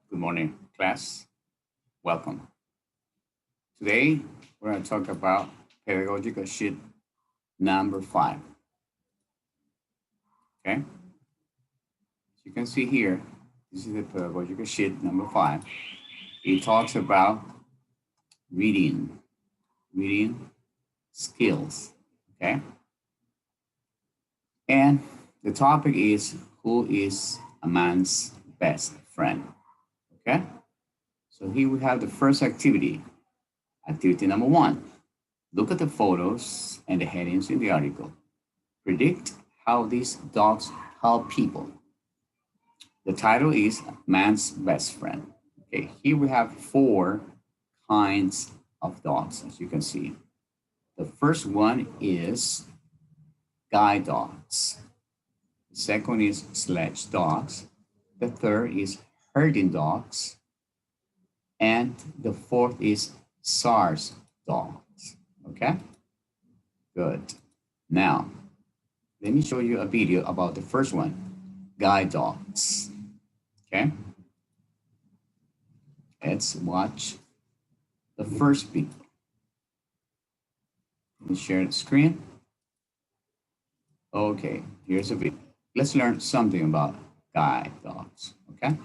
Good morning, class. Welcome. Today, we're going to talk about pedagogical sheet number 5. Okay? As you can see here, this is the pedagogical sheet number 5. It talks about reading skills. Okay? And the topic is who is a man's best friend. Okay? So here we have the first activity. Activity number 1. Look at the photos and the headings in the article. Predict how these dogs help people. The title is Man's Best Friend. Okay, here we have 4 kinds of dogs, as you can see. The first one is guide dogs. The second is sledge dogs. The third is herding dogs. And the fourth is SARS dogs. Okay, good. Now, let me show you a video about the first one, guide dogs. Okay, let's watch the first video. Let me share the screen. Okay, here's a video. Let's learn something about guide dogs. Okay.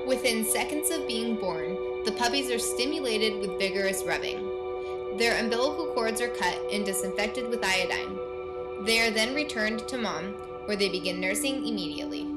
Within seconds of being born, the puppies are stimulated with vigorous rubbing. Their umbilical cords are cut and disinfected with iodine. They are then returned to mom, where they begin nursing immediately.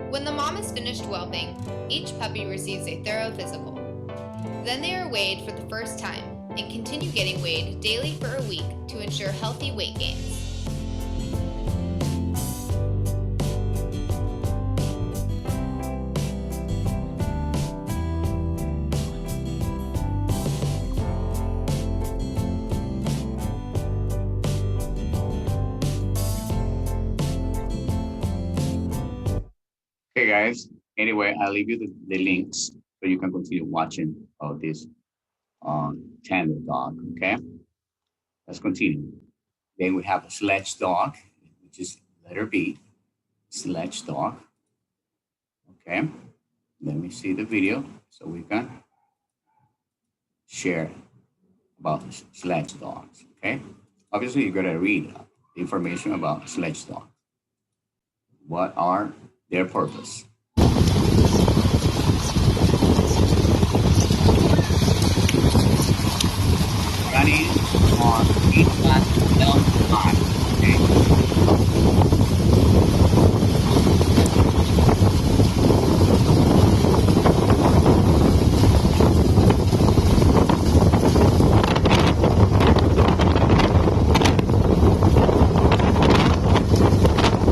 When the mom is finished whelping, each puppy receives a thorough physical. Then they are weighed for the first time and continue getting weighed daily for a week to ensure healthy weight gains. Okay, guys. Anyway, I'll leave you the links so you can continue watching of this tender dog. Okay, let's continue. Then we have a sledge dog, which is letter B, sledge dog. Okay, let me see the video so we can share about sledge dogs. Okay, obviously you gotta read the information about sledge dogs. What are their purpose? Running on 8 elm high. Okay.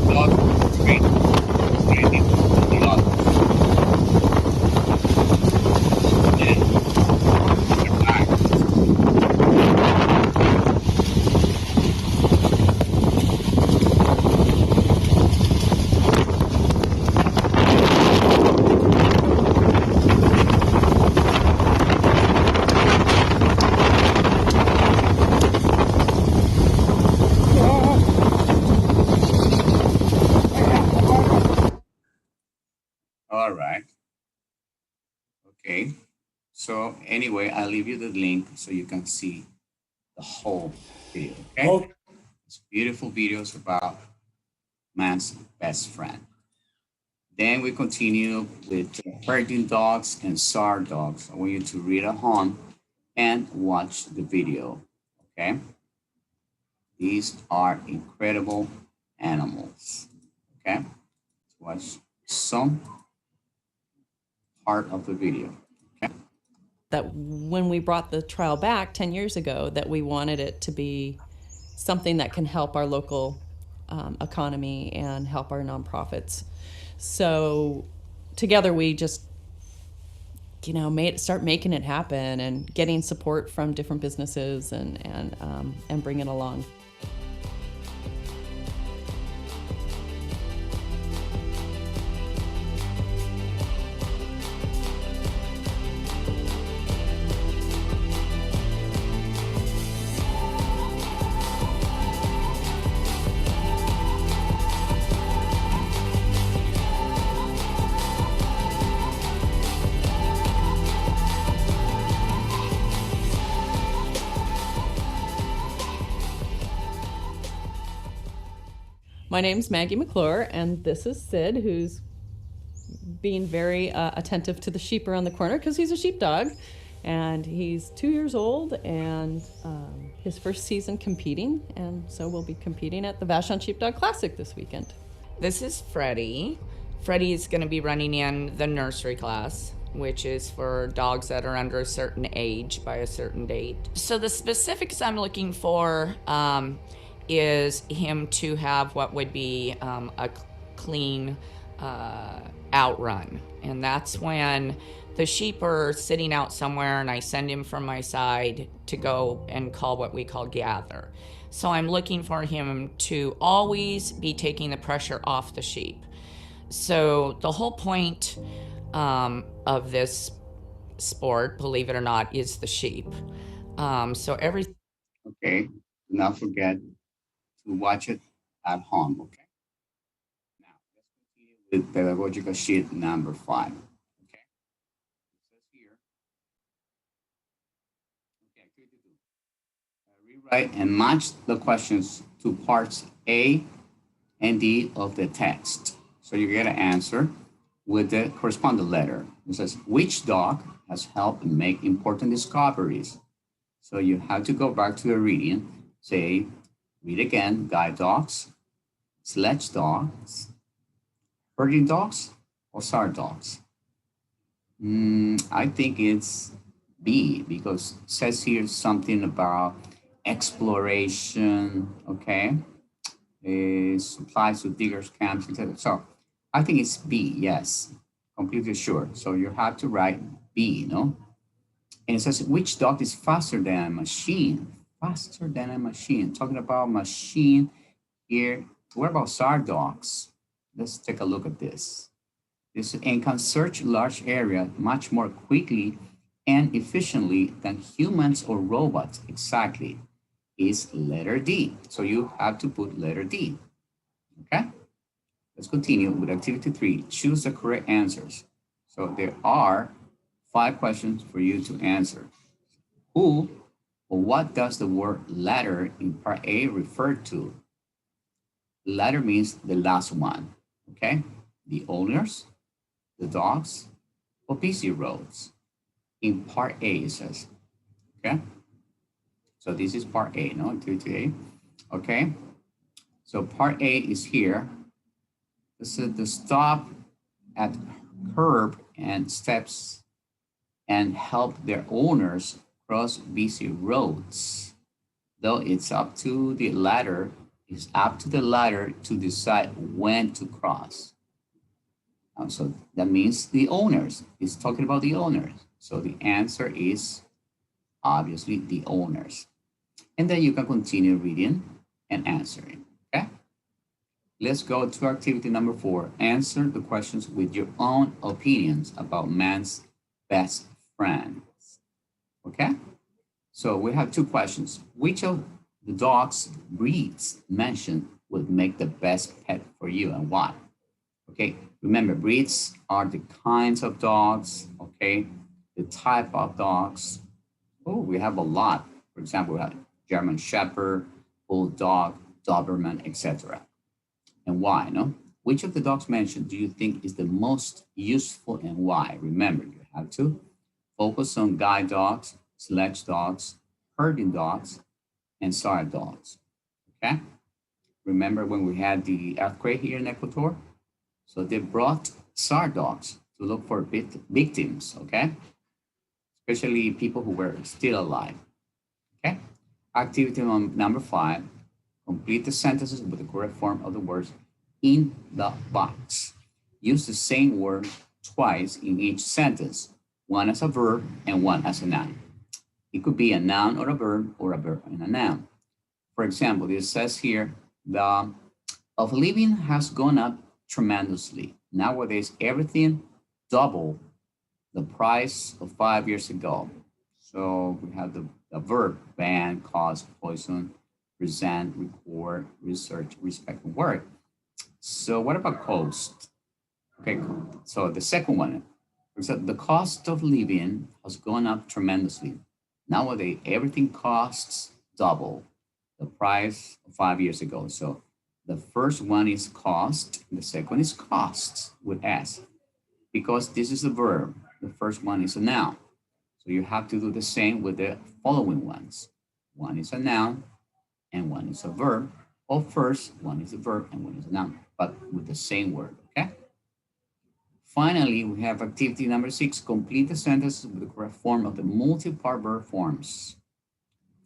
Dog straight. Straight. Dog. Then their back. All right. Okay. So anyway, I'll leave you the link so you can see the whole video, okay? Oh, It's beautiful videos about man's best friend. Then we continue with herding dogs and SAR dogs. I want you to read at home and watch the video, okay? These are incredible animals, okay? Let's watch some part of the video, okay? That when we brought the trial back 10 years ago, that we wanted it to be something that can help our local economy and help our nonprofits. So together we just, start making it happen and getting support from different businesses and bring it along. My name's Maggie McClure, and this is Sid, who's being very attentive to the sheep around the corner because he's a sheepdog, and he's 2 years old and his first season competing, and so we'll be competing at the Vashon Sheepdog Classic this weekend. This is Freddie. Freddie is going to be running in the nursery class, which is for dogs that are under a certain age by a certain date. So the specifics I'm looking for is him to have what would be a clean outrun. And that's when the sheep are sitting out somewhere and I send him from my side to go and call what we call gather. So I'm looking for him to always be taking the pressure off the sheep. So the whole point of this sport, believe it or not, is the sheep. Okay, do not forget to watch it at home, okay? Now, let's continue with pedagogical sheet number 5, okay? It says here, okay, activity 2. Rewrite and match the questions to parts A and D of the text. So you get an answer with the corresponding letter. It says, which dog has helped make important discoveries? So you have to go back to the reading, say, read again, guide dogs, sledge dogs, herding dogs, or SAR dogs. I think it's B because it says here something about exploration, okay? Supplies to diggers, camps, etc. So I think it's B, yes, completely sure. So you have to write B, no? And it says, which dog is faster than a machine? Faster than a machine. Talking about machine here. What about SAR dogs? Let's take a look at this. This and can search large area much more quickly and efficiently than humans or robots. Exactly. Is letter D. So you have to put letter D. Okay? Let's continue with activity 3. Choose the correct answers. So there are 5 questions for you to answer. Who or what does the word ladder in part A refer to? Ladder means the last one, okay? The owners, the dogs, or busy roads. In part A, it says, okay? So this is part A, no? Activity A, okay? So part A is here. This is the stop at curb and steps and help their owners cross busy roads. Though it's up to the ladder, it's up to the ladder to decide when to cross. So that means the owners. It's talking about the owners. So the answer is obviously the owners. And then you can continue reading and answering, okay? Let's go to activity number 4. Answer the questions with your own opinions about man's best friends. Okay? So we have 2 questions. Which of the dog's breeds mentioned would make the best pet for you and why? Okay, remember breeds are the kinds of dogs, okay, the type of dogs. Oh, we have a lot. For example, we have German Shepherd, Bulldog, Doberman, etc. And why, no? Which of the dogs mentioned do you think is the most useful and why? Remember, you have to focus on guide dogs, sledge dogs, herding dogs, and SAR dogs, okay? Remember when we had the earthquake here in Ecuador? So they brought SAR dogs to look for victims, okay? Especially people who were still alive, okay? Activity number 5, complete the sentences with the correct form of the words in the box. Use the same word twice in each sentence, one as a verb and one as a noun. It could be a noun or a verb and a noun. For example, it says here, the of living has gone up tremendously. Nowadays, everything double the price of 5 years ago. So we have the verb, ban, cause, poison, present, record, research, respect, and work. So what about cost? Okay, so the second one, so the cost of living has gone up tremendously. Nowadays, everything costs double the price of 5 years ago. So the first one is cost, the second is costs with S. Because this is a verb, the first one is a noun. So you have to do the same with the following ones. One is a noun and one is a verb. Or first, one is a verb and one is a noun, but with the same word, okay? Finally, we have activity number 6, complete the sentences with the correct form of the multi-part verb forms.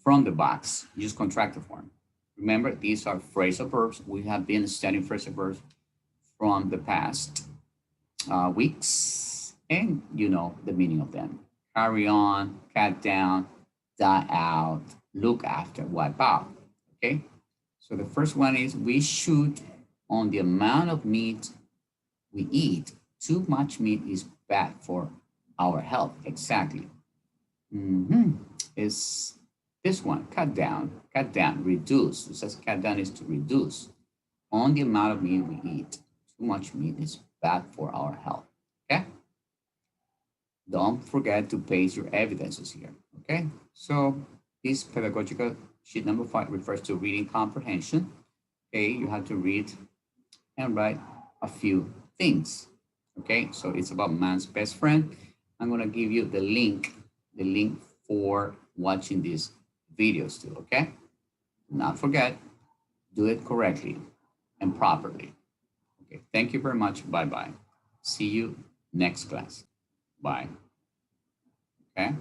From the box, use contracted form. Remember, these are phrasal verbs. We have been studying phrasal verbs from the past weeks, and you know the meaning of them. Carry on, cut down, die out, look after, wipe out, okay? So the first one is we shoot on the amount of meat we eat. Too much meat is bad for our health. Exactly. Is this one, cut down, reduce. It says cut down is to reduce on the amount of meat we eat. Too much meat is bad for our health, okay? Don't forget to paste your evidences here, okay? So this pedagogical sheet number 5 refers to reading comprehension. Okay, you have to read and write a few things. Okay, so it's about man's best friend. I'm gonna give you the link for watching these videos too, okay? Do not forget, do it correctly and properly. Okay, thank you very much, bye-bye. See you next class, bye, okay?